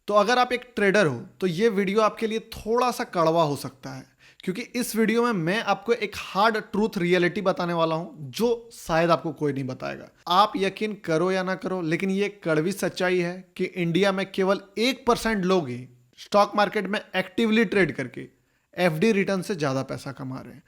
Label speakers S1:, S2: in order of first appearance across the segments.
S1: तो अगर आप एक ट्रेडर हो तो ये वीडियो आपके लिए थोड़ा सा कड़वा हो सकता है, क्योंकि इस वीडियो में मैं आपको एक हार्ड ट्रूथ रियलिटी बताने वाला हूं जो शायद आपको कोई नहीं बताएगा। आप यकीन करो या ना करो, लेकिन ये कड़वी सच्चाई है कि इंडिया में केवल 1% लोग ही स्टॉक मार्केट में एक्टिवली ट्रेड करके एफडी रिटर्न से ज्यादा पैसा कमा रहे हैं।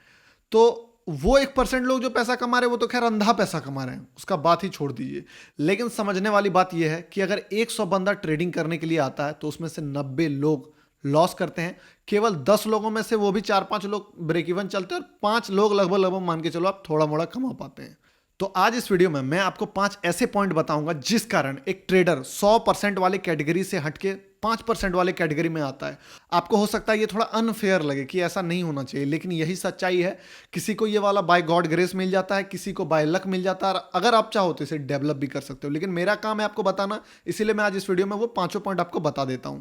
S1: तो वो 1% लोग जो पैसा कमा रहे हैं वो तो खैर अंधा पैसा कमा रहे हैं, उसका बात ही छोड़ दीजिए। लेकिन समझने वाली बात यह है कि अगर 100 बंदा ट्रेडिंग करने के लिए आता है तो उसमें से 90 लोग लॉस करते हैं। केवल 10 लोगों में से वो भी 4-5 लोग ब्रेक इवन चलते हैं और 5 लोग लगभग लगभग मान के चलो आप थोड़ा मोड़ा कमा पाते हैं। तो आज इस वीडियो में मैं आपको 5 ऐसे पॉइंट बताऊंगा जिस कारण एक ट्रेडर 100% वाले कैटेगरी से हटके 5% वाले कैटेगरी में आता है। आपको हो सकता है ये थोड़ा अनफेयर लगे कि ऐसा नहीं होना चाहिए, लेकिन यही सच्चाई है। किसी को ये वाला बाय गॉड ग्रेस मिल जाता है, किसी को बाय लक मिल जाता है। अगर आप चाहो तो इसे डेवलप भी कर सकते हो, लेकिन मेरा काम है आपको बताना, इसीलिए मैं आज इस वीडियो में वो 5 पॉइंट आपको बता देता हूं।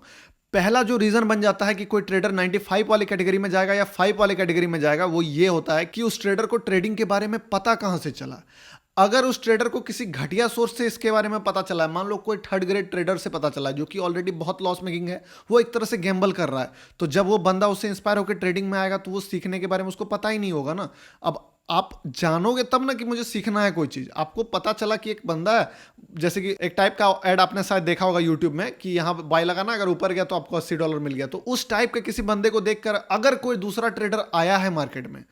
S1: पहला जो रीजन बन जाता है कि कोई ट्रेडर 95 वाली कैटेगरी में जाएगा या 5 वाले कैटेगरी में जाएगा, वो ये होता है कि उस ट्रेडर को ट्रेडिंग के बारे में पता कहां से चला। अगर उस ट्रेडर को किसी घटिया सोर्स से इसके बारे में पता चला है, मान लो कोई थर्ड ग्रेड ट्रेडर से पता चला है जो कि ऑलरेडी बहुत लॉस मेकिंग है, वो एक तरह से गैम्बल कर रहा है, तो जब वो बंदा उससे इंस्पायर होकर ट्रेडिंग में आएगा तो वो सीखने के बारे में उसको पता ही नहीं होगा ना। अब आप जानोगे तब ना कि मुझे सीखना है कोई चीज। आपको पता चला कि एक बंदा है, जैसे कि एक टाइप का ऐड आपने शायद देखा होगा यूट्यूब में कि यहाँ बाय लगाना, अगर ऊपर गया तो आपको $80 मिल गया। तो उस टाइप के किसी बंदे को देखकर अगर कोई दूसरा ट्रेडर आया है मार्केट में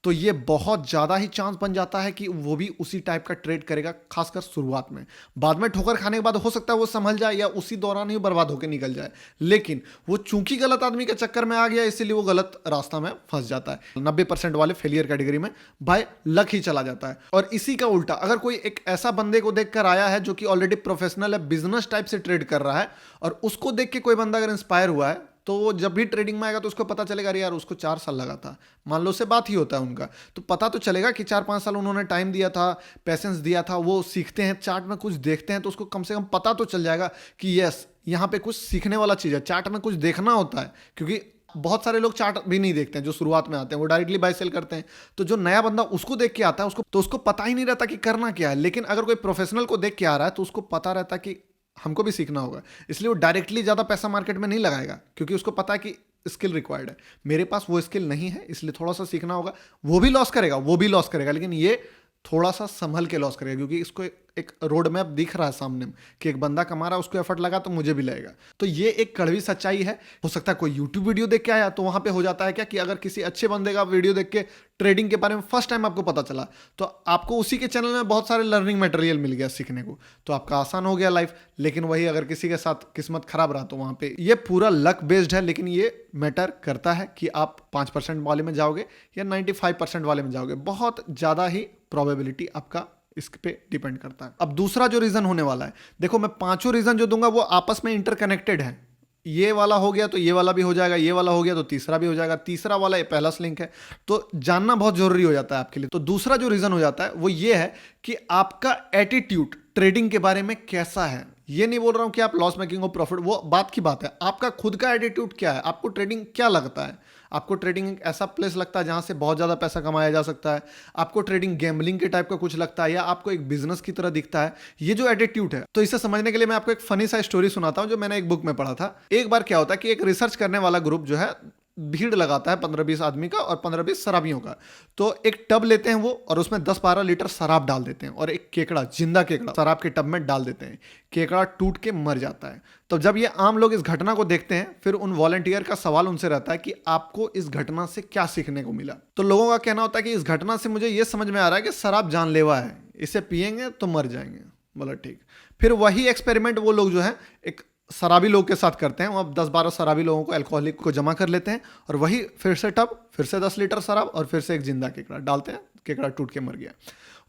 S1: तो ये बहुत ज़्यादा ही चांस बन जाता है कि वो भी उसी टाइप का ट्रेड करेगा, खासकर शुरुआत में। बाद में ठोकर खाने के बाद हो सकता है वो संभल जाए या उसी दौरान ही बर्बाद होकर निकल जाए, लेकिन वो चूंकि गलत आदमी के चक्कर में आ गया इसीलिए वो गलत रास्ता में फंस जाता है। 90% वाले फेलियर कैटेगरी में बाय लक ही चला जाता है। और इसी का उल्टा अगर कोई एक ऐसा बंदे को देखकर आया है जो कि ऑलरेडी प्रोफेशनल है, बिजनेस टाइप से ट्रेड कर रहा है, और उसको देख के कोई बंदा अगर इंस्पायर हुआ है तो वो जब भी ट्रेडिंग में आएगा तो उसको पता चलेगा, अरे यार उसको 4 साल लगा था, मान लो से बात ही होता है उनका, तो पता तो चलेगा कि 4-5 साल उन्होंने टाइम दिया था, पैसेंस दिया था। वो सीखते हैं, चार्ट में कुछ देखते हैं तो उसको कम से कम पता तो चल जाएगा कि यस यहाँ पे कुछ सीखने वाला चीज़ है। चार्ट में कुछ देखना होता है, क्योंकि बहुत सारे लोग चार्ट भी नहीं देखते हैं जो शुरुआत में आते हैं, वो डायरेक्टली बाय सेल करते हैं। तो जो नया बंदा उसको देख के आता है उसको पता ही नहीं रहता कि करना क्या है। लेकिन अगर कोई प्रोफेशनल को देख के आ रहा है तो उसको पता रहता है कि हमको भी सीखना होगा, इसलिए वो डायरेक्टली ज़्यादा पैसा मार्केट में नहीं लगाएगा, क्योंकि उसको पता है कि स्किल रिक्वायर्ड है। मेरे पास वो स्किल नहीं है, इसलिए थोड़ा सा सीखना होगा। वो भी लॉस करेगा, वो भी लॉस करेगा, लेकिन ये थोड़ा सा संभल के लॉस करेगा, क्योंकि इसको एक रोड मैप दिख रहा है सामने में कि एक बंदा कमा रहा है, उसको एफर्ट लगा तो मुझे भी लगेगा। तो ये एक कड़वी सच्चाई है। हो सकता है कोई यूट्यूब वीडियो देख के आया तो वहां पे हो जाता है क्या कि अगर किसी अच्छे बंदे का वीडियो देख के ट्रेडिंग के बारे में फर्स्ट टाइम आपको पता चला तो आपको उसी के चैनल में बहुत सारे लर्निंग मटेरियल मिल गया सीखने को, तो आपका आसान हो गया लाइफ। लेकिन वही अगर किसी के साथ किस्मत खराब रहा तो वहां पे ये पूरा लक बेस्ड है, लेकिन ये मैटर करता है कि आप 5% वाले में जाओगे या 95% वाले में जाओगे। बहुत ज्यादा ही प्रोबेबिलिटी आपका इस पे डिपेंड करता है। अब दूसरा जो रीजन होने वाला है, देखो मैं 5 रीजन जो दूंगा वो आपस में इंटरकनेक्टेड है। ये वाला हो गया तो ये वाला भी हो जाएगा, ये वाला हो गया तो तीसरा भी हो जाएगा, तीसरा वाला ये पहला लिंक है, तो जानना बहुत जरूरी हो जाता है आपके लिए। तो दूसरा जो रीजन हो जाता है वो ये है कि आपका एटीट्यूड ट्रेडिंग के बारे में कैसा है। ये नहीं बोल रहा हूं कि आप लॉस मेकिंग हो प्रॉफिट, वो बात की बात है। आपका खुद का एटीट्यूड क्या है, आपको ट्रेडिंग क्या लगता है। आपको ट्रेडिंग एक ऐसा प्लेस लगता है जहां से बहुत ज्यादा पैसा कमाया जा सकता है, आपको ट्रेडिंग गैम्बलिंग के टाइप का कुछ लगता है, या आपको एक बिजनेस की तरह दिखता है। ये जो एटीट्यूड है, तो इसे समझने के लिए मैं आपको एक फनी सा स्टोरी सुनाता हूं जो मैंने एक बुक में पढ़ा था। एक बार क्या होता है कि एक रिसर्च करने वाला ग्रुप जो है भीड़ लगाता है 15-20 आदमी का और 15-20 शराबियों का। तो एक टब लेते हैं वो और उसमें 10-12 लीटर शराब डाल देते हैं और एक केकड़ा, जिंदा केकड़ा शराब के टब में डाल देते हैं। केकड़ा टूट के मर जाता है। तो जब ये आम लोग इस घटना को देखते हैं, फिर उन वॉलंटियर का सवाल उनसे रहता है कि आपको इस घटना से क्या सीखने को मिला। तो लोगों का कहना होता है कि इस घटना से मुझे ये समझ में आ रहा है कि शराब जानलेवा है, इसे पियेंगे तो मर जाएंगे। बोला ठीक। फिर वही एक्सपेरिमेंट वो लोग जो है एक शराबी लोग के साथ करते हैं। वो अब 10-12 शराबी लोगों को, अल्कोहलिक को जमा कर लेते हैं और वही फिर से टब, फिर से 10 लीटर शराब और फिर से एक जिंदा केकड़ा डालते हैं। केकड़ा टूट के मर गया।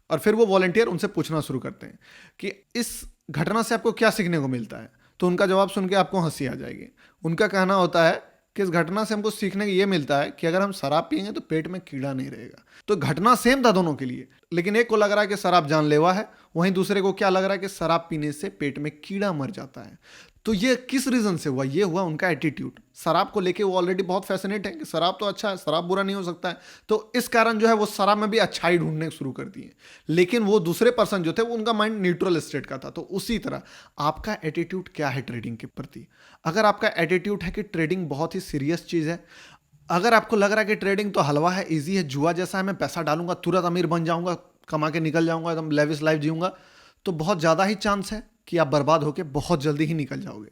S1: और फिर वो वॉलंटियर उनसे पूछना शुरू करते हैं कि इस घटना से आपको क्या सीखने को मिलता है। तो उनका जवाब सुन के आपको हंसी आ जाएगी। उनका कहना होता है कि इस घटना से हमको सीखने को ये मिलता है कि अगर हम शराब पियेंगे तो पेट में कीड़ा नहीं रहेगा। तो घटना सेम था दोनों के लिए, लेकिन एक को लग रहा है कि शराब जानलेवा है, वहीं दूसरे को क्या लग रहा है कि शराब पीने से पेट में कीड़ा मर जाता है। तो ये किस रीजन से हुआ? ये हुआ उनका एटीट्यूड। शराब को लेके वो ऑलरेडी बहुत फैसिनेट है कि शराब तो अच्छा है, शराब बुरा नहीं हो सकता है, तो इस कारण जो है वो शराब में भी अच्छाई ढूंढने शुरू कर दिए। लेकिन वो दूसरे पर्सन जो थे वो उनका माइंड न्यूट्रल स्टेट का था। तो उसी तरह आपका एटीट्यूड क्या है ट्रेडिंग के प्रति? अगर आपका एटीट्यूड है कि ट्रेडिंग बहुत ही सीरियस चीज़ है, अगर आपको लग रहा है कि ट्रेडिंग तो हलवा है, इजी है, जुआ जैसा है, मैं पैसा डालूंगा तुरंत अमीर बन जाऊंगा, कमा के निकल जाऊंगा, एकदम लेविश लाइफ जीऊंगा, तो बहुत ज़्यादा ही चांस है कि आप बर्बाद होकर बहुत जल्दी ही निकल जाओगे।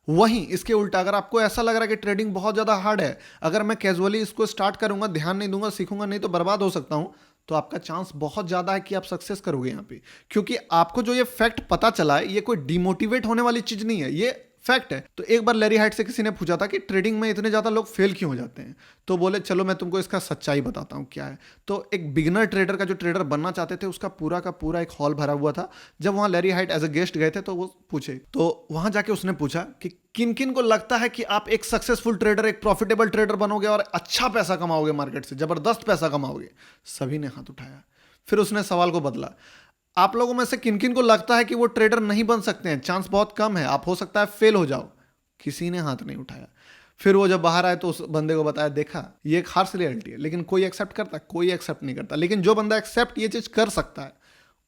S1: वहीं इसके उल्टा अगर आपको ऐसा लग रहा है कि ट्रेडिंग बहुत ज़्यादा हार्ड है, अगर मैं कैजुअली इसको स्टार्ट करूंगा, ध्यान नहीं दूंगा, सीखूंगा नहीं तो बर्बाद हो सकता हूं, तो आपका चांस बहुत ज़्यादा है कि आप सक्सेस करोगे यहाँ पे। क्योंकि आपको जो ये फैक्ट पता चला है, ये कोई डिमोटिवेट होने वाली चीज़ नहीं है, ये फैक्ट है। तो एक बार लैरी हाइट से किसी ने पूछा था कि ट्रेडिंग में इतने ज़्यादा लोग फेल क्यों हो जाते हैं, तो बोले चलो मैं तुमको इसका सच्चाई बताता हूँ क्या है। तो एक बिगिनर ट्रेडर का जो ट्रेडर बनना चाहते थे उसका पूरा का पूरा एक हॉल भरा हुआ था। जब वहाँ Larry Hite as a guest गए थे तो वो पूछे, तो वहाँ जाके उसने पूछा कि किन किन को लगता है कि आप एक सक्सेसफुल ट्रेडर, एक प्रॉफिटेबल ट्रेडर बनोगे और अच्छा पैसा कमाओगे, मार्केट से जबरदस्त पैसा कमाओगे। सभी ने हाथ उठाया। फिर उसने सवाल को बदला, आप लोगों में से किन किन को लगता है कि वो ट्रेडर नहीं बन सकते हैं, चांस बहुत कम है, आप हो सकता है फेल हो जाओ। किसी ने हाथ नहीं उठाया। फिर वो जब बाहर आए तो उस बंदे को बताया, देखा ये एक हार्श रियलिटी है, लेकिन कोई एक्सेप्ट करता है? कोई एक्सेप्ट नहीं करता। लेकिन जो बंदा एक्सेप्ट ये चीज कर सकता है,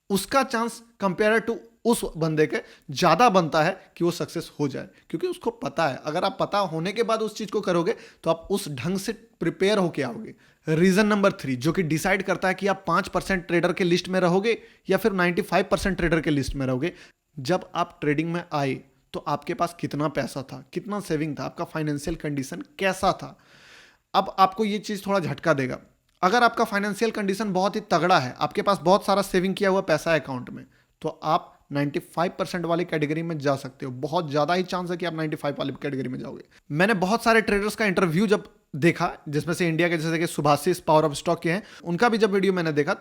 S1: उसका चांस कंपेयर टू उस बंदे के ज्यादा बनता है कि वो सक्सेस हो जाए, क्योंकि उसको पता है। अगर आप पता होने के बाद उस चीज को करोगे तो आप उस ढंग से प्रिपेयर होके आओगे। रीजन नंबर 3 जो कि डिसाइड करता है कि आप 5% ट्रेडर के लिस्ट में रहोगे या फिर 95% ट्रेडर के लिस्ट में रहोगे। जब आप ट्रेडिंग में आए तो आपके पास कितना पैसा था, कितना सेविंग था, आपका फाइनेंशियल कंडीशन कैसा था। अब आपको ये चीज थोड़ा झटका देगा। अगर आपका फाइनेंशियल कंडीशन बहुत ही तगड़ा है, आपके पास बहुत सारा सेविंग किया हुआ पैसा है अकाउंट में, तो आप 95% वाली कैटेगरी में जा सकते हो। बहुत ज्यादा ही चांस है कि आप 95 वाली कैटेगरी में जाओगे। मैंने बहुत सारे ट्रेडर्स का इंटरव्यू जब देखा, जिसमें से इंडिया के जैसे कि सुभाषिस पावर ऑफ स्टॉक के हैं, उनका भी जब वीडियो मैंने देखा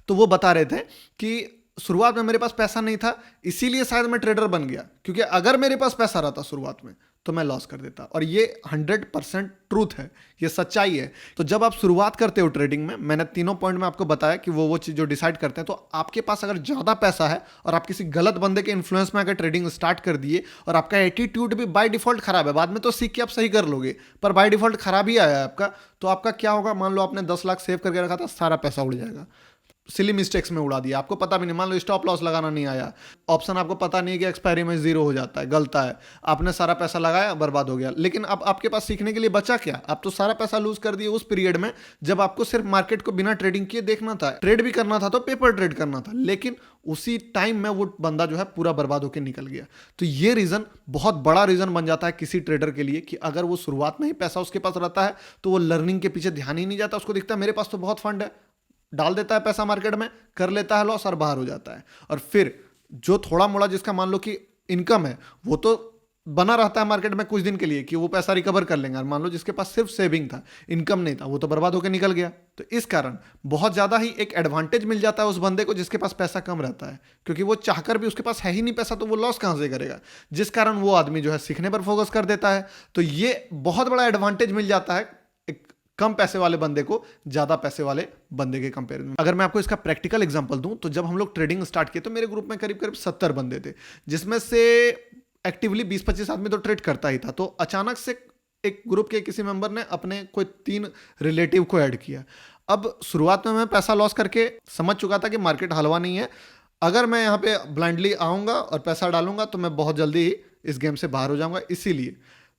S1: तो वो बता रहे थे कि शुरुआत में मेरे पास पैसा नहीं था, इसीलिए शायद मैं ट्रेडर बन गया, क्योंकि अगर मेरे पास पैसा रहता शुरुआत में तो मैं लॉस कर देता। और ये 100% ट्रूथ है, ये सच्चाई है। तो जब आप शुरुआत करते हो ट्रेडिंग में, मैंने तीनों पॉइंट में आपको बताया कि वो चीज़ जो डिसाइड करते हैं, तो आपके पास अगर ज़्यादा पैसा है और आप किसी गलत बंदे के इन्फ्लुएंस में अगर ट्रेडिंग स्टार्ट कर दिए और आपका एटीट्यूड भी बाय डिफॉल्ट खराब है, बाद में तो सीख के आप सही कर लोगे, पर बाय डिफॉल्ट खराब ही आया है आपका, तो आपका क्या होगा? मान लो आपने 10 लाख सेव करके रखा था, सारा पैसा उड़ जाएगा। सिली मिस्टेक्स में उड़ा दिया, आपको पता भी नहीं। मान लो स्टॉप लॉस लगाना नहीं आया, ऑप्शन आपको पता नहीं है कि एक्सपायरी में 0 हो जाता है, गलता है, आपने सारा पैसा लगाया, बर्बाद हो गया। लेकिन अब आपके पास सीखने के लिए बचा क्या? आप तो सारा पैसा लूज कर दिए उस पीरियड में जब आपको सिर्फ मार्केट को बिना ट्रेडिंग किए देखना था। ट्रेड भी करना था तो पेपर ट्रेड करना था, लेकिन उसी टाइम में वो बंदा जो है पूरा बर्बाद होकर निकल गया। तो ये रीजन बहुत बड़ा रीजन बन जाता है किसी ट्रेडर के लिए कि अगर वो शुरुआत में ही पैसा उसके पास रहता है तो वो लर्निंग के पीछे ध्यान ही नहीं जाता। उसको दिखता है मेरे पास तो बहुत फंड है, डाल देता है पैसा मार्केट में, कर लेता है लॉस और बाहर हो जाता है। और फिर जो थोड़ा मोड़ा जिसका मान लो कि इनकम है, वो तो बना रहता है मार्केट में कुछ दिन के लिए कि वो पैसा रिकवर कर लेंगे। और मान लो जिसके पास सिर्फ सेविंग था, इनकम नहीं था, वो तो बर्बाद होकर निकल गया। तो इस कारण बहुत ज़्यादा ही एक एडवांटेज मिल जाता है उस बंदे को जिसके पास पैसा कम रहता है, क्योंकि वो चाहकर भी उसके पास है ही नहीं पैसा, तो वो लॉस कहाँ से करेगा, जिस कारण वो आदमी जो है सीखने पर फोकस कर देता है। तो ये बहुत बड़ा एडवांटेज मिल जाता है कम पैसे वाले बंदे को ज्यादा पैसे वाले बंदे के कंपेरिजन में। अगर मैं आपको इसका प्रैक्टिकल एग्जांपल दूं, तो जब हम लोग ट्रेडिंग स्टार्ट किए तो मेरे ग्रुप में करीब करीब 70 बंदे थे, जिसमें से एक्टिवली 20-25 आदमी तो ट्रेड करता ही था। तो अचानक से एक ग्रुप के किसी मेंबर ने अपने कोई 3 रिलेटिव को ऐड किया। अब शुरुआत में मैं पैसा लॉस करके समझ चुका था कि मार्केट हलवा नहीं है, अगर मैं यहाँ पे ब्लाइंडली आऊँगा और पैसा डालूंगा तो मैं बहुत जल्दी ही इस गेम से बाहर हो जाऊँगा। इसीलिए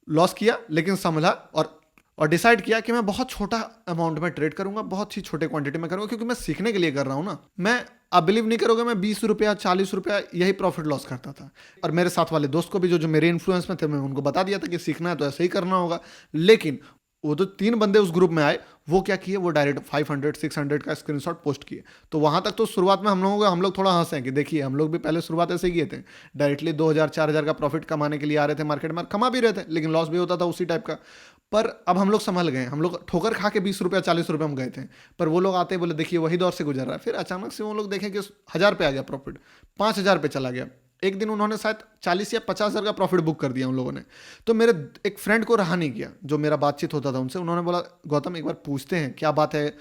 S1: लॉस किया, लेकिन संभला और डिसाइड किया कि मैं बहुत छोटा अमाउंट में ट्रेड करूंगा, बहुत ही छोटे क्वांटिटी में करूंगा, क्योंकि मैं सीखने के लिए कर रहा हूं ना। मैं आप बिलीव नहीं करोगे, मैं 20 रुपया 40 रुपया यही प्रॉफिट लॉस करता था। और मेरे साथ वाले दोस्त को भी जो मेरे इन्फ्लुएंस में थे, मैं उनको बता दिया था कि सीखना है तो ऐसे ही करना होगा। लेकिन वो तो 3 बंदे उस ग्रुप में आए, वो क्या किए, वो डायरेक्ट 500-600 का स्क्रीनशॉट पोस्ट किए। तो वहां तक तो शुरुआत में हम लोग थोड़ा हंसे कि देखिए हम लोग भी पहले शुरुआत ऐसे ही किए थे, डायरेक्टली 2000-4000 का प्रॉफिट कमाने के लिए आ रहे थे मार्केट में, कमा भी रहे थे, लेकिन लॉस भी होता था उसी टाइप का। पर अब हम लोग संभल गए, हम लोग ठोकर खा के 20 रुपया 40 रुपये हम गए थे, पर वो लोग आते बोले देखिए वही दौर से गुजर रहा है। फिर अचानक से वो लोग देखें कि 1000 पे आ गया प्रॉफिट, 5000 पे चला गया। एक दिन उन्होंने शायद 40 या 50,000 का प्रॉफिट बुक कर दिया उन लोगों ने। तो मेरे एक फ्रेंड को रहा नहीं किया, जो मेरा बातचीत होता था उनसे, उन्होंने बोला गौतम एक बार पूछते हैं क्या बात है,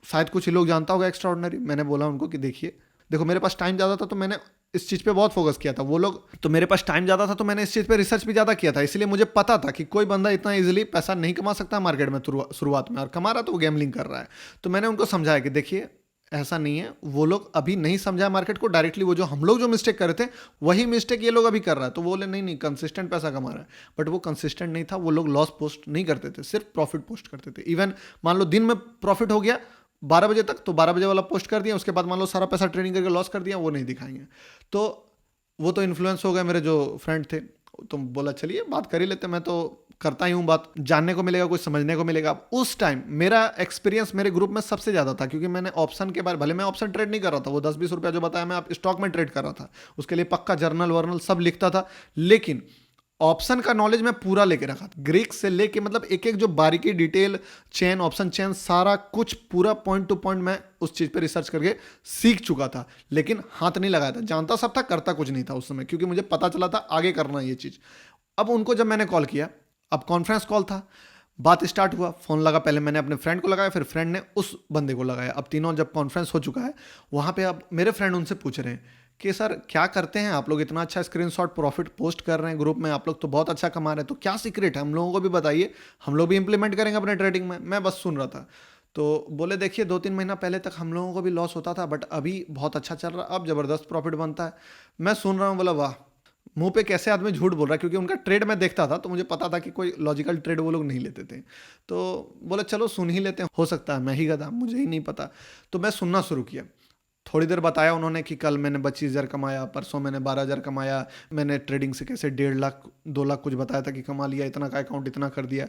S1: शायद कुछ ही लोग जानता होगा एक्स्ट्राऑर्डिनरी। मैंने बोला उनको कि देखिए, देखो मेरे पास टाइम ज़्यादा था तो मैंने इस चीज़ पे बहुत फोकस किया था। वो लोग तो मेरे पास टाइम ज़्यादा था तो मैंने इस चीज़ पे रिसर्च भी ज़्यादा किया था, इसलिए मुझे पता था कि कोई बंदा इतना इजीली पैसा नहीं कमा सकता मार्केट में शुरुआत में, और कमा रहा तो वो गैमलिंग कर रहा है। तो मैंने उनको समझाया कि देखिए ऐसा नहीं है, वो लोग अभी नहीं समझा मार्केट को डायरेक्टली, वो जो हम लोग जो मिस्टेक कर रहे थे वही मिस्टेक ये लोग अभी कर रहा है। तो वो बोले नहीं नहीं, कंसिस्टेंट पैसा कमा रहा है। बट वो कंसिस्टेंट नहीं था, वो लोग लॉस पोस्ट नहीं करते थे, सिर्फ प्रॉफिट पोस्ट करते थे। इवन मान लो दिन में प्रॉफिट हो गया 12 बजे तक, तो 12 बजे वाला पोस्ट कर दिया, उसके बाद मान लो सारा पैसा ट्रेडिंग करके लॉस कर दिया, वो नहीं दिखाएंगे। तो वो तो इन्फ्लुएंस हो गए मेरे जो फ्रेंड थे। तो बोला चलिए बात कर ही लेते, मैं तो करता ही हूँ बात, जानने को मिलेगा, कुछ समझने को मिलेगा। उस टाइम मेरा एक्सपीरियंस मेरे ग्रुप में सबसे ज़्यादा था, क्योंकि मैंने ऑप्शन के बारे, भले मैं ऑप्शन ट्रेड नहीं कर रहा था, वो 10-20 रुपया जो बताया मैं आप स्टॉक में ट्रेड कर रहा था, उसके लिए पक्का जर्नल वर्नल सब लिखता था। लेकिन ऑप्शन का नॉलेज मैं पूरा लेके रखा था, ग्रीक से लेके मतलब एक एक जो बारीकी डिटेल, चेन, ऑप्शन चेन, सारा कुछ पूरा पॉइंट टू पॉइंट मैं उस चीज़ पे रिसर्च करके सीख चुका था। लेकिन हाथ नहीं लगाया था, जानता सब था, करता कुछ नहीं था उस समय, क्योंकि मुझे पता चला था आगे करना ये चीज़। अब उनको जब मैंने कॉल किया, अब कॉन्फ्रेंस कॉल था, बात स्टार्ट हुआ, फ़ोन लगा, पहले मैंने अपने फ्रेंड को लगाया, फिर फ्रेंड ने उस बंदे को लगाया। अब तीनों जब कॉन्फ्रेंस हो चुका है, वहाँ पे अब मेरे फ्रेंड उनसे पूछ रहे हैं कि सर क्या करते हैं आप लोग, इतना अच्छा स्क्रीनशॉट प्रॉफिट पोस्ट कर रहे हैं ग्रुप में, आप लोग तो बहुत अच्छा कमा रहे हैं, तो क्या सीक्रेट है, हम लोगों को भी बताइए, हम लोग भी इंप्लीमेंट करेंगे अपने ट्रेडिंग में। मैं बस सुन रहा था। तो बोले देखिए 2-3 महीना पहले तक हम लोगों को भी लॉस होता था, बट अभी बहुत अच्छा चल रहा है, अब ज़बरदस्त प्रॉफिट बनता है। मैं सुन रहा हूँ, बोला वाह, मुंह पे कैसे आदमी झूठ बोल रहा है, क्योंकि उनका ट्रेड मैं देखता था तो मुझे पता था कि कोई लॉजिकल ट्रेड वो लोग नहीं लेते थे। तो बोले चलो सुन ही लेते हैं, हो सकता है मैं ही गधा, मुझे ही नहीं पता। तो मैं सुनना शुरू किया। थोड़ी देर बताया उन्होंने कि कल मैंने 25,000 कमाया, परसों मैंने 12,000 कमाया, मैंने ट्रेडिंग से कैसे 1.5 लाख 2 लाख कुछ बताया था कि कमा लिया, इतना का अकाउंट इतना कर दिया।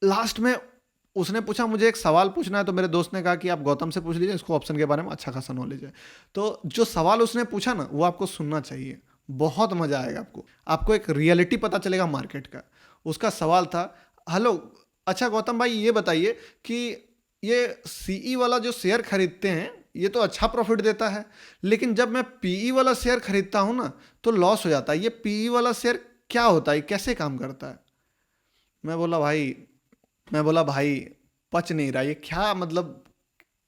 S1: लास्ट में उसने पूछा मुझे एक सवाल पूछना है, तो मेरे दोस्त ने कहा कि आप गौतम से पूछ लीजिए, इसको ऑप्शन के बारे में अच्छा खासा नॉलेज है। तो जो सवाल उसने पूछा ना, वो आपको सुनना चाहिए, बहुत मजा आएगा आपको, आपको एक रियलिटी पता चलेगा मार्केट का। उसका सवाल था, हेलो अच्छा गौतम भाई ये बताइए कि ये सीई वाला जो शेयर खरीदते हैं ये तो अच्छा प्रॉफिट देता है, लेकिन जब मैं पीई वाला शेयर खरीदता हूँ ना तो लॉस हो जाता है, ये पीई वाला शेयर क्या होता है, कैसे काम करता है? मैं बोला भाई पच नहीं रहा, ये क्या मतलब,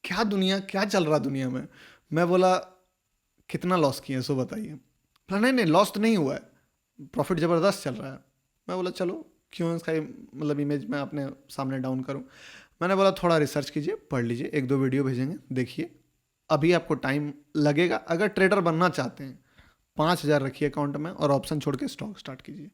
S1: क्या दुनिया, क्या चल रहा दुनिया में। मैं बोला कितना लॉस किए सो बताइए। बोला नहीं नहीं लॉस तो नहीं हुआ है, प्रॉफिट ज़बरदस्त चल रहा है। मैं बोला चलो क्यों इसका मतलब इमेज मैं अपने सामने डाउन करूं। मैंने बोला थोड़ा रिसर्च कीजिए, पढ़ लीजिए, 1-2 वीडियो भेजेंगे देखिए, अभी आपको टाइम लगेगा। अगर ट्रेडर बनना चाहते हैं 5,000 रखिए अकाउंट में और ऑप्शन छोड़ के स्टॉक स्टार्ट कीजिए।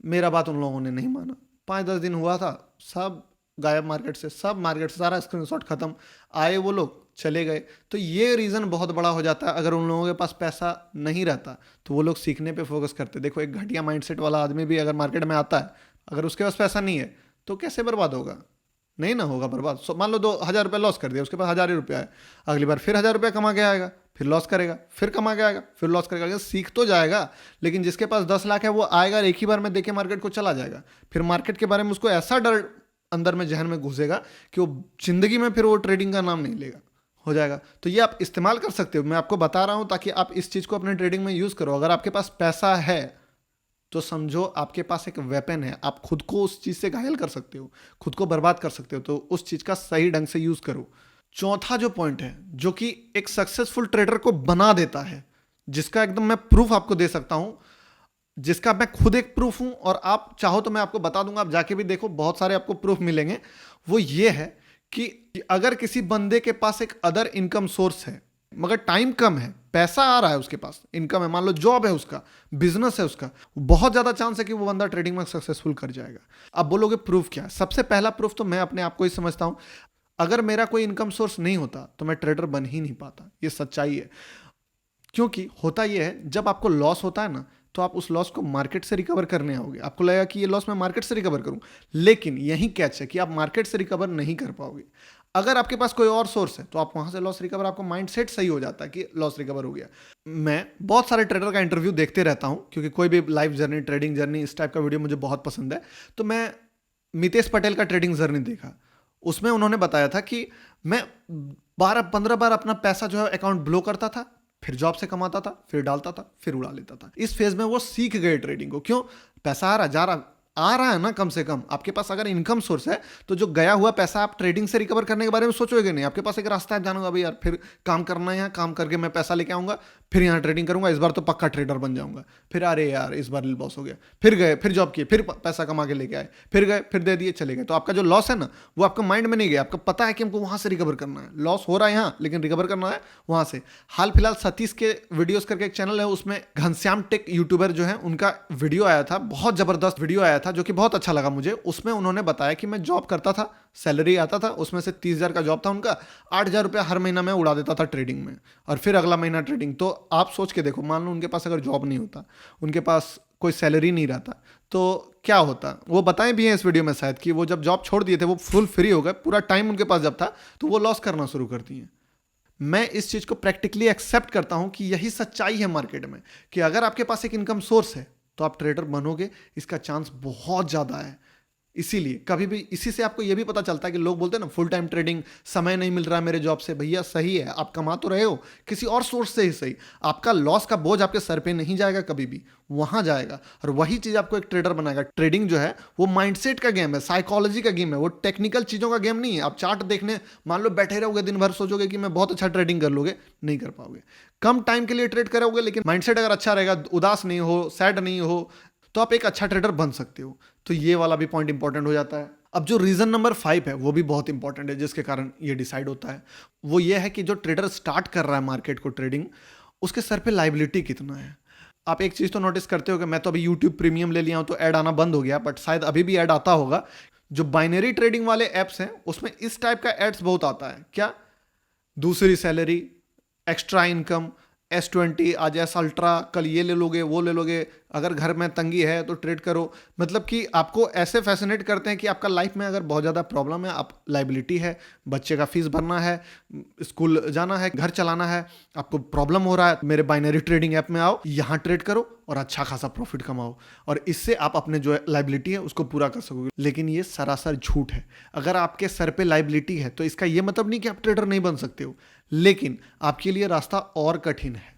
S1: मेरा बात उन लोगों ने नहीं माना, 5-10 दिन हुआ था, सब गायब मार्केट से, सब मार्केट से सारा स्क्रीनशॉट खत्म, आए वो लोग चले गए। तो ये रीज़न बहुत बड़ा हो जाता है, अगर उन लोगों के पास पैसा नहीं रहता तो वो लोग सीखने पे फोकस करते। देखो एक घटिया माइंडसेट वाला आदमी भी अगर मार्केट में आता है, अगर उसके पास पैसा नहीं है तो कैसे बर्बाद होगा? नहीं ना होगा बर्बाद। मान लो 2,000 रुपये लॉस कर दिया, उसके पास 1,000 ही रुपया है, अगली बार फिर 1,000 रुपया कमा के आएगा, फिर लॉस करेगा, फिर कमा के आएगा, फिर लॉस करेगा, लेकिन सीख तो जाएगा। लेकिन जिसके पास 10 लाख है वो आएगा और एक ही बार में देखे मार्केट को चला जाएगा, फिर मार्केट के बारे में उसको ऐसा डर अंदर में जहन में घुसेगा कि वो जिंदगी में फिर वो ट्रेडिंग का नाम नहीं लेगा, हो जाएगा। तो ये आप इस्तेमाल कर सकते हो, मैं आपको बता रहा हूँ ताकि आप इस चीज़ को अपने ट्रेडिंग में यूज़ करो। अगर आपके पास पैसा है तो समझो आपके पास एक वेपन है, आप खुद को उस चीज़ से घायल कर सकते हो, खुद को बर्बाद कर सकते हो, तो उस चीज़ का सही ढंग से यूज़ करो। चौथा जो पॉइंट है जो कि एक सक्सेसफुल ट्रेडर को बना देता है, जिसका एकदम मैं प्रूफ आपको दे सकता हूं, जिसका मैं खुद एक प्रूफ हूं, और आप चाहो तो मैं आपको बता दूंगा, आप जाके भी देखो, बहुत सारे आपको प्रूफ मिलेंगे। वो ये है कि अगर किसी बंदे के पास एक अदर इनकम सोर्स है मगर टाइम कम है, पैसा आ रहा है उसके पास, इनकम है, मान लो जॉब है उसका, बिजनेस है उसका, बहुत ज़्यादा चांस है कि वो बंदा ट्रेडिंग में सक्सेसफुल कर जाएगा। अब बोलोगे प्रूफ क्या है? सबसे पहला प्रूफ तो मैं अपने आप को ही समझता हूं, अगर मेरा कोई इनकम सोर्स नहीं होता तो मैं ट्रेडर बन ही नहीं पाता, ये सच्चाई है। क्योंकि होता यह है, जब आपको लॉस होता है ना तो आप उस लॉस को मार्केट से रिकवर करने आओगे, आपको लगेगा कि ये लॉस मैं मार्केट से रिकवर करूं, लेकिन यही कैच है कि आप मार्केट से रिकवर नहीं कर पाओगे। अगर आपके पास कोई और सोर्स है तो आप वहां से लॉस रिकवर, आपको माइंडसेट सही हो जाता है कि लॉस रिकवर हो गया। मैं बहुत सारे ट्रेडर का इंटरव्यू देखते रहता हूं, क्योंकि कोई भी लाइफ जर्नी, ट्रेडिंग जर्नी, इस टाइप का वीडियो मुझे बहुत पसंद है। तो मैं मितेश पटेल का ट्रेडिंग जर्नी देखा, उसमें उन्होंने बताया था कि मैं 12-15 बार अपना पैसा जो है अकाउंट ब्लो करता था, फिर जॉब से कमाता था, फिर डालता था, फिर उड़ा लेता था। इस फेज में वो सीख गए ट्रेडिंग को। क्यों? पैसा आ रहा, जा रहा, आ रहा है ना, कम से कम आपके पास अगर इनकम सोर्स है तो जो गया हुआ पैसा आप ट्रेडिंग से रिकवर करने के बारे में सोचोगे नहीं। आपके पास एक रास्ता है, जानूंगा भाई यार फिर काम करना है, यहाँ काम करके मैं पैसा लेके आऊंगा, फिर यहाँ ट्रेडिंग करूंगा, इस बार तो पक्का ट्रेडर बन जाऊंगा। फिर अरे यार इस बार लॉस हो गया, फिर गए, फिर जॉब किए, फिर पैसा कमा के लेके आए, फिर गए, फिर दे दिए, चले गए। तो आपका जो लॉस है ना वो आपका माइंड में नहीं गया, आपको पता है कि हमको वहां से रिकवर करना है। लॉस हो रहा है यहाँ, लेकिन रिकवर करना है वहां से। हाल फिलहाल सतीश के वीडियोस करके एक चैनल है, उसमें घनश्याम टेक यूट्यूबर जो है उनका वीडियो आया था, बहुत जबरदस्त वीडियो आया था जो कि बहुत अच्छा लगा मुझे। उसमें उन्होंने बताया कि मैं जॉब करता था, सैलरी आता था, उसमें से 30,000 का जॉब था उनका, 8,000 रुपया हर महीना मैं उड़ा देता था ट्रेडिंग में, और फिर अगला महीना ट्रेडिंग। तो आप सोच के देखो, मान लो उनके पास अगर जॉब नहीं होता, उनके पास कोई सैलरी नहीं रहता, तो क्या होता। वो बताएं भी हैं इस वीडियो में शायद कि वो जब जॉब छोड़ दिए थे वो फुल फ्री हो गए, पूरा टाइम उनके पास जब था, तो वो लॉस करना शुरू करती हैं। मैं इस चीज को प्रैक्टिकली एक्सेप्ट करता हूं कि यही सच्चाई है मार्केट में, कि अगर आपके पास एक इनकम सोर्स है तो आप ट्रेडर बनोगे, इसका चांस बहुत ज्यादा है। इसीलिए कभी भी, इसी से आपको यह भी पता चलता है कि लोग बोलते हैं ना फुल टाइम ट्रेडिंग, समय नहीं मिल रहा है मेरे जॉब से। भैया सही है, आप कमा तो रहे हो किसी और सोर्स से ही सही, आपका लॉस का बोझ आपके सर पे नहीं जाएगा कभी भी, वहां जाएगा। और वही चीज आपको एक ट्रेडर बनाएगा। ट्रेडिंग जो है वो माइंडसेट का गेम है, साइकोलॉजी का गेम है, वो टेक्निकल चीजों का गेम नहीं है। आप चार्ट देखने मान लो बैठे रहोगे दिन भर, सोचोगे कि मैं बहुत अच्छा ट्रेडिंग कर लोगे, नहीं कर पाओगे। कम टाइम के लिए ट्रेड करोगे, लेकिन माइंडसेट अगर अच्छा रहेगा, उदास नहीं हो, सैड नहीं हो, तो आप एक अच्छा ट्रेडर बन सकते हो। तो ये वाला भी पॉइंट इंपॉर्टेंट हो जाता है। अब जो रीजन नंबर 5 है वो भी बहुत इंपॉर्टेंट है, जिसके कारण ये डिसाइड होता है। वो ये है कि जो ट्रेडर स्टार्ट कर रहा है मार्केट को ट्रेडिंग, उसके सर पे लायबिलिटी कितना है। आप एक चीज तो नोटिस करते हो कि मैं तो अभी यूट्यूब प्रीमियम ले लिया हूं तो ऐड आना बंद हो गया, बट शायद अभी भी ऐड आता होगा। जो बाइनरी ट्रेडिंग वाले एप्स हैं उसमें इस टाइप का एड्स बहुत आता है। क्या? दूसरी सैलरी, एक्स्ट्रा इनकम, S20, आज एस अल्ट्रा, कल ये ले लोगे, वो ले लोगे, अगर घर में तंगी है तो ट्रेड करो। मतलब कि आपको ऐसे फैसिनेट करते हैं कि आपका लाइफ में अगर बहुत ज़्यादा प्रॉब्लम है, आप लाइबिलिटी है, बच्चे का फीस भरना है, स्कूल जाना है, घर चलाना है, आपको प्रॉब्लम हो रहा है, मेरे बाइनरी ट्रेडिंग ऐप में आओ, यहाँ ट्रेड करो और अच्छा खासा प्रॉफिट कमाओ, और इससे आप अपने जो लाइबिलिटी है उसको पूरा कर सकोगे। लेकिन ये सरासर झूठ है। अगर आपके सर पे लाइबिलिटी है तो इसका ये मतलब नहीं कि आप ट्रेडर नहीं बन सकते हो, लेकिन आपके लिए रास्ता और कठिन है।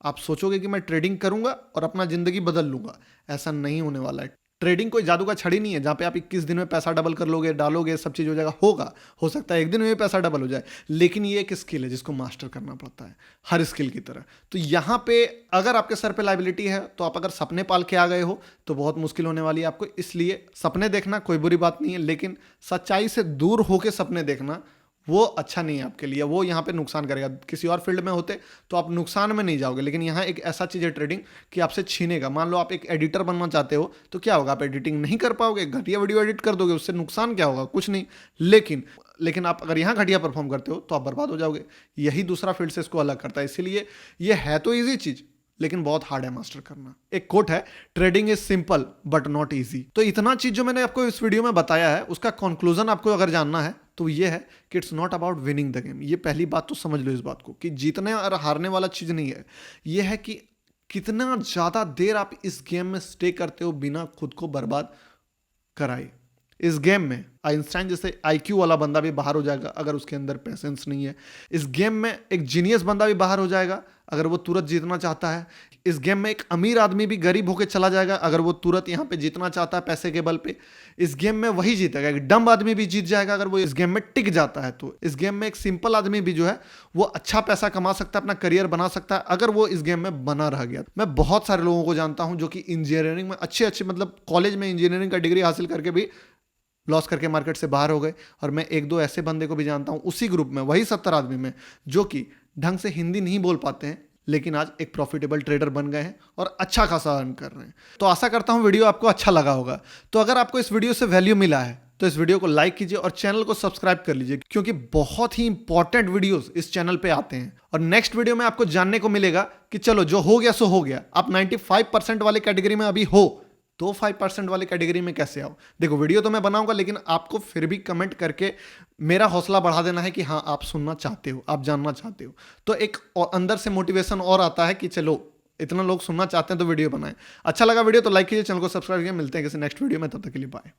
S1: आप सोचोगे कि मैं ट्रेडिंग करूंगा और अपना जिंदगी बदल लूंगा, ऐसा नहीं होने वाला है। ट्रेडिंग कोई जादू का छड़ी नहीं है जहां पे आप 21 दिन में पैसा डबल कर लोगे, डालोगे, सब चीज हो जाएगा। होगा, हो सकता है एक दिन में भी पैसा डबल हो जाए, लेकिन ये एक स्किल है जिसको मास्टर करना पड़ता है, हर स्किल की तरह। तो यहां पे अगर आपके सर पे लायबिलिटी है तो आप अगर सपने पाल के आ गए हो तो बहुत मुश्किल होने वाली है आपको। इसलिए सपने देखना कोई बुरी बात नहीं है, लेकिन सच्चाई से दूर होकर सपने देखना वो अच्छा नहीं है आपके लिए, वो यहाँ पे नुकसान करेगा। किसी और फील्ड में होते तो आप नुकसान में नहीं जाओगे, लेकिन यहाँ एक ऐसा चीज़ है ट्रेडिंग कि आपसे छीनेगा। मान लो आप एक एडिटर बनना चाहते हो तो क्या होगा, आप एडिटिंग नहीं कर पाओगे, घटिया वीडियो एडिट कर दोगे, उससे नुकसान क्या होगा, कुछ नहीं। लेकिन आप अगर यहाँ घटिया परफॉर्म करते हो तो आप बर्बाद हो जाओगे। यही दूसरा फील्ड से इसको अलग करता है। इसीलिए ये है तो ईजी चीज़, लेकिन बहुत हार्ड है मास्टर करना। एक कोट है, trading is simple but not easy. तो इतना चीज जो मैंने आपको इस वीडियो में बताया है, उसका कंक्लूजन आपको अगर जानना है तो ये है कि it's not about winning the game. ये पहली बात तो समझ लो इस बात को, कि जीतने और हारने वाला चीज नहीं है। ये है कि कितना ज्यादा देर आप इस गेम में स्टे करते हो बिना खुद को बर्बाद कराए। इस गेम में आइंस्टाइन जैसे IQ वाला बंदा भी बाहर हो जाएगा अगर उसके अंदर पेशेंस नहीं है। इस गेम में एक जीनियस बंदा भी बाहर हो जाएगा अगर वो तुरंत जीतना चाहता है। इस गेम में एक अमीर आदमी भी गरीब होकर चला जाएगा अगर वो तुरंत यहाँ पे जीतना चाहता है पैसे के बल पे। इस गेम में वही जीतेगा। एक डम्ब आदमी भी जीत जाएगा अगर वो इस गेम में टिक जाता है। तो इस गेम में एक सिंपल आदमी भी जो है वो अच्छा पैसा कमा सकता है, अपना करियर बना सकता है अगर वो इस गेम में बना रह गया। मैं बहुत सारे लोगों को जानता हूं जो कि इंजीनियरिंग में अच्छे मतलब कॉलेज में इंजीनियरिंग का डिग्री हासिल करके भी लॉस करके मार्केट से बाहर हो गए। और मैं एक दो ऐसे बंदे को भी जानता हूं उसी ग्रुप में, वही 70 आदमी में, जो कि ढंग से हिंदी नहीं बोल पाते हैं लेकिन आज एक प्रॉफिटेबल ट्रेडर बन गए हैं और अच्छा खासा अर्न कर रहे हैं। तो आशा करता हूं वीडियो आपको अच्छा लगा होगा। तो अगर आपको इस वीडियो से वैल्यू मिला है तो इस वीडियो को लाइक कीजिए और चैनल को सब्सक्राइब कर लीजिए, क्योंकि बहुत ही इंपॉर्टेंट वीडियोस इस चैनल पे आते हैं। और नेक्स्ट वीडियो में आपको जानने को मिलेगा कि चलो जो हो गया सो हो गया, आप 95% वाले कैटेगरी में अभी हो तो 5% वाली कैटेगरी में कैसे आओ। देखो वीडियो तो मैं बनाऊंगा लेकिन आपको फिर भी कमेंट करके मेरा हौसला बढ़ा देना है कि हाँ आप सुनना चाहते हो, आप जानना चाहते हो। तो एक अंदर से मोटिवेशन और आता है कि चलो इतना लोग सुनना चाहते हैं तो वीडियो बनाएं। अच्छा लगा वीडियो तो लाइक कीजिए, चैनल को सब्सक्राइब कीजिए। मिलते हैं किसी नेक्स्ट वीडियो में, तब तक के लिए बाय।